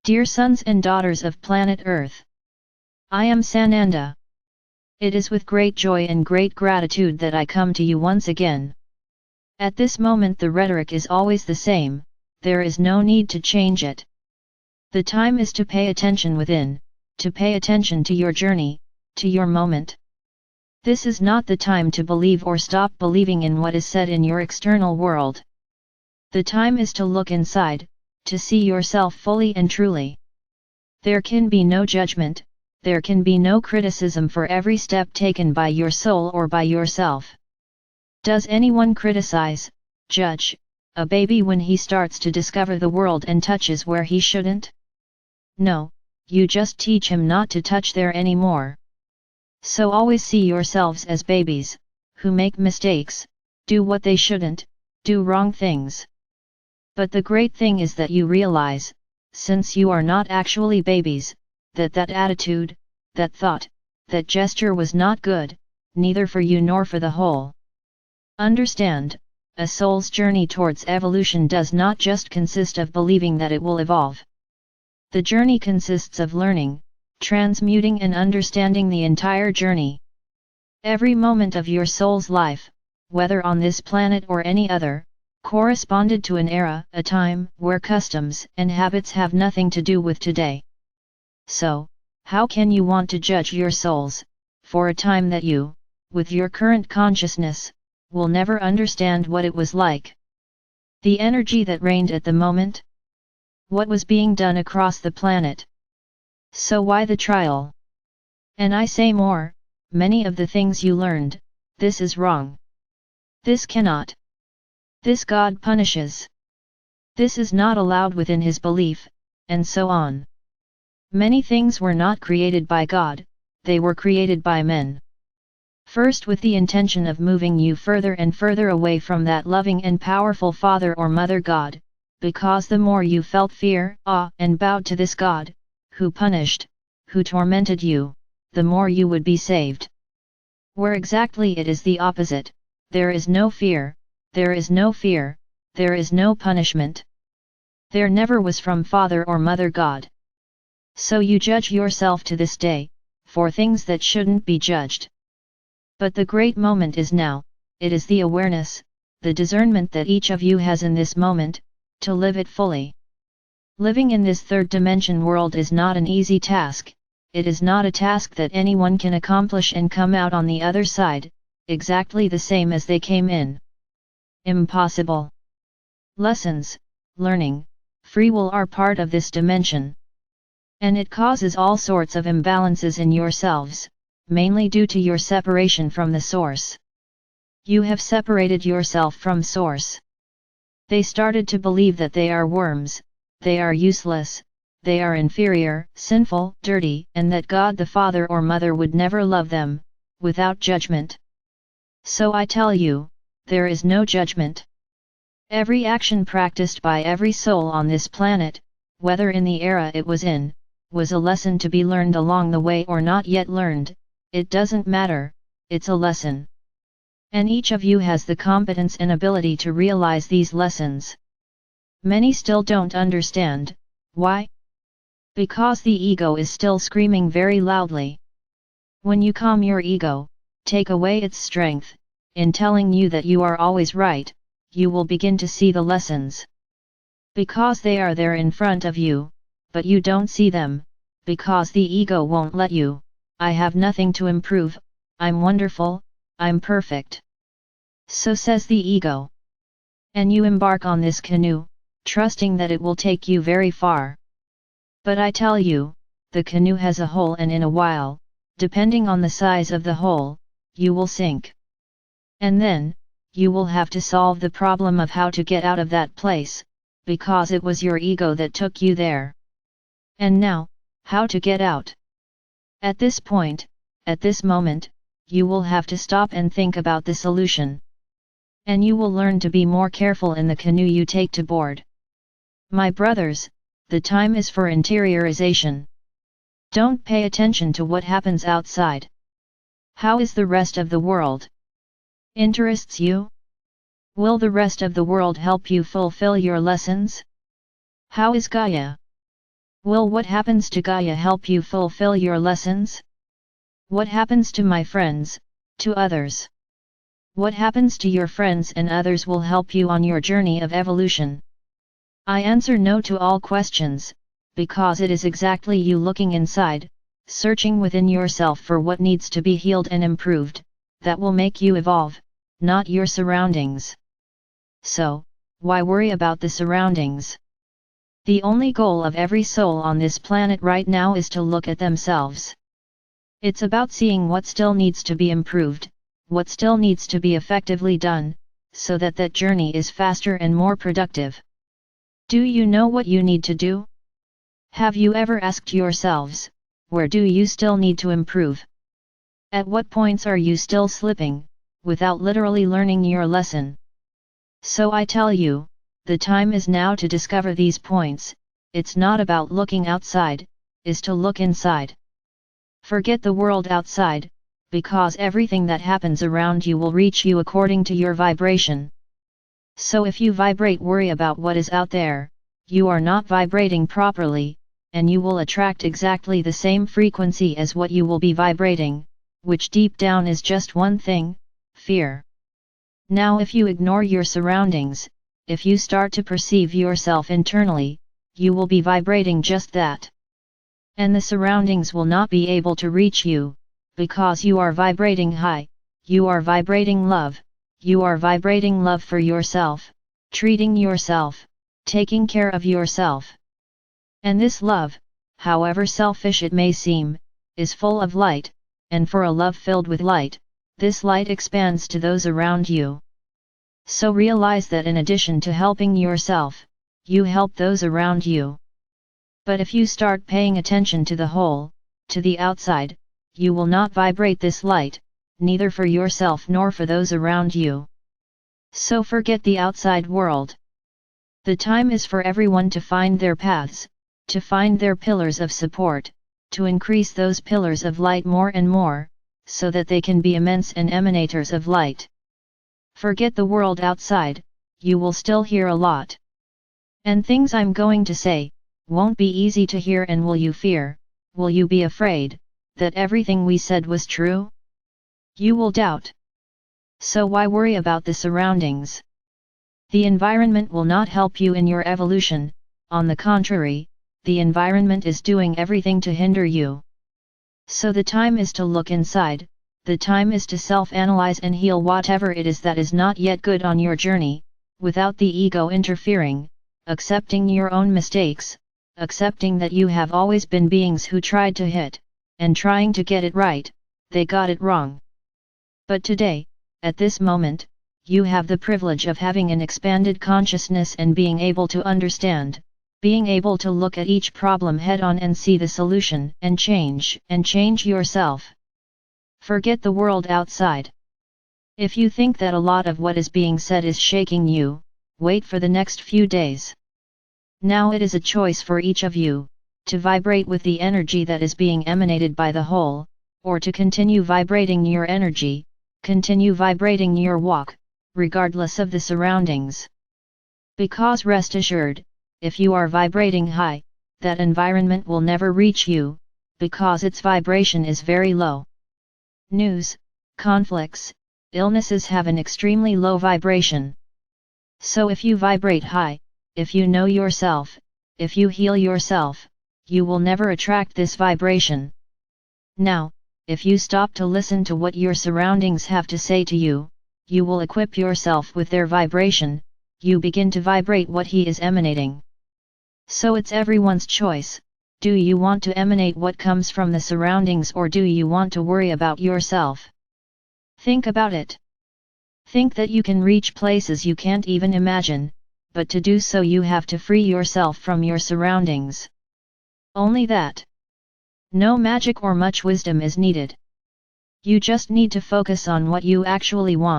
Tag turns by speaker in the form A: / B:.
A: Dear sons and daughters of planet Earth, I am Sananda. It is with great joy and great gratitude that I come to you once again. At this moment the rhetoric is always the same, there is no need to change it. The time is to pay attention within, to pay attention to your journey, to your moment. This is not the time to believe or stop believing in what is said in your external world. The time is to look inside, to see yourself fully and truly. There can be no judgment, there can be no criticism for every step taken by your soul or by yourself. Does anyone criticize, judge, a baby when he starts to discover the world and touches where he shouldn't? No, you just teach him not to touch there anymore. So always see yourselves as babies, who make mistakes, do what they shouldn't, do wrong things. But the great thing is that you realize, since you are not actually babies, that attitude, that thought, that gesture was not good, neither for you nor for the whole. Understand, a soul's journey towards evolution does not just consist of believing that it will evolve. The journey consists of learning, transmuting and understanding the entire journey. Every moment of your soul's life, whether on this planet or any other, corresponded to an era, a time, where customs and habits have nothing to do with today. So, how can you want to judge your souls, for a time that you, with your current consciousness, will never understand what it was like? The energy that reigned at the moment? What was being done across the planet? So why the trial? And I say more, many of the things you learned, this is wrong. This cannot. This God punishes. This is not allowed within his belief, and so on. Many things were not created by God, they were created by men. First with the intention of moving you further and further away from that loving and powerful Father or Mother God, because the more you felt fear, awe, and bowed to this God, who punished, who tormented you, the more you would be saved. Where exactly it is the opposite, there is no fear, there is no fear, there is no punishment. There never was from Father or Mother God. So you judge yourself to this day, for things that shouldn't be judged. But the great moment is now, it is the awareness, the discernment that each of you has in this moment, to live it fully. Living in this third dimension world is not an easy task, it is not a task that anyone can accomplish and come out on the other side, exactly the same as they came in. Impossible. Lessons, learning, free will are part of this dimension. And it causes all sorts of imbalances in yourselves, mainly due to your separation from the source. You have separated yourself from source. They started to believe that they are worms, they are useless, they are inferior, sinful, dirty, and that God the Father or Mother would never love them, without judgment. So I tell you, there is no judgment. Every action practiced by every soul on this planet, whether in the era it was in, was a lesson to be learned along the way or not yet learned, it doesn't matter, it's a lesson. And each of you has the competence and ability to realize these lessons. Many still don't understand, why? Because the ego is still screaming very loudly. When you calm your ego, take away its strength, in telling you that you are always right, you will begin to see the lessons. Because they are there in front of you, but you don't see them, because the ego won't let you. I have nothing to improve, I'm wonderful, I'm perfect. So says the ego. And you embark on this canoe, trusting that it will take you very far. But I tell you, the canoe has a hole, and in a while, depending on the size of the hole, you will sink. And then, you will have to solve the problem of how to get out of that place, because it was your ego that took you there. And now, how to get out? At this point, at this moment, you will have to stop and think about the solution. And you will learn to be more careful in the canoe you take to board. My brothers, the time is for interiorization. Don't pay attention to what happens outside. How is the rest of the world? Interests you? Will the rest of the world help you fulfill your lessons? How is Gaia? Will what happens to Gaia help you fulfill your lessons? What happens to my friends, to others? What happens to your friends and others will help you on your journey of evolution? I answer no to all questions, because it is exactly you looking inside, searching within yourself for what needs to be healed and improved, that will make you evolve, not your surroundings. So, why worry about the surroundings? The only goal of every soul on this planet right now is to look at themselves. It's about seeing what still needs to be improved, what still needs to be effectively done, so that that journey is faster and more productive. Do you know what you need to do? Have you ever asked yourselves, where do you still need to improve? At what points are you still slipping, without literally learning your lesson? So I tell you, the time is now to discover these points. It's not about looking outside, is to look inside. Forget the world outside, because everything that happens around you will reach you according to your vibration. So if you vibrate worry about what is out there, you are not vibrating properly, and you will attract exactly the same frequency as what you will be vibrating, which deep down is just one thing: fear. Now if you ignore your surroundings, if you start to perceive yourself internally, you will be vibrating just that. And the surroundings will not be able to reach you, because you are vibrating high, you are vibrating love, you are vibrating love for yourself, treating yourself, taking care of yourself. And this love, however selfish it may seem, is full of light, and for a love filled with light, this light expands to those around you. So realize that in addition to helping yourself, you help those around you. But if you start paying attention to the whole, to the outside, you will not vibrate this light, neither for yourself nor for those around you. So forget the outside world. The time is for everyone to find their paths, to find their pillars of support, to increase those pillars of light more and more, so that they can be immense and emanators of light. Forget the world outside, you will still hear a lot. And things I'm going to say won't be easy to hear, and will you fear, will you be afraid, that everything we said was true? You will doubt. So why worry about the surroundings? The environment will not help you in your evolution, on the contrary, the environment is doing everything to hinder you. So the time is to look inside, the time is to self-analyze and heal whatever it is that is not yet good on your journey, without the ego interfering, accepting your own mistakes, accepting that you have always been beings who tried to hit, and trying to get it right, they got it wrong. But today, at this moment, you have the privilege of having an expanded consciousness and being able to understand, being able to look at each problem head on and see the solution and change yourself. Forget the world outside. If you think that a lot of what is being said is shaking you, wait for the next few days. Now it is a choice for each of you, to vibrate with the energy that is being emanated by the whole, or to continue vibrating your energy, continue vibrating your walk, regardless of the surroundings. Because rest assured, if you are vibrating high, that environment will never reach you, because its vibration is very low. News, conflicts, illnesses have an extremely low vibration. So if you vibrate high, if you know yourself, if you heal yourself, you will never attract this vibration. Now, if you stop to listen to what your surroundings have to say to you, you will equip yourself with their vibration, you begin to vibrate what he is emanating. So it's everyone's choice. Do you want to emanate what comes from the surroundings, or do you want to worry about yourself? Think about it. Think that you can reach places you can't even imagine, but to do so you have to free yourself from your surroundings. Only that. No magic or much wisdom is needed. You just need to focus on what you actually want.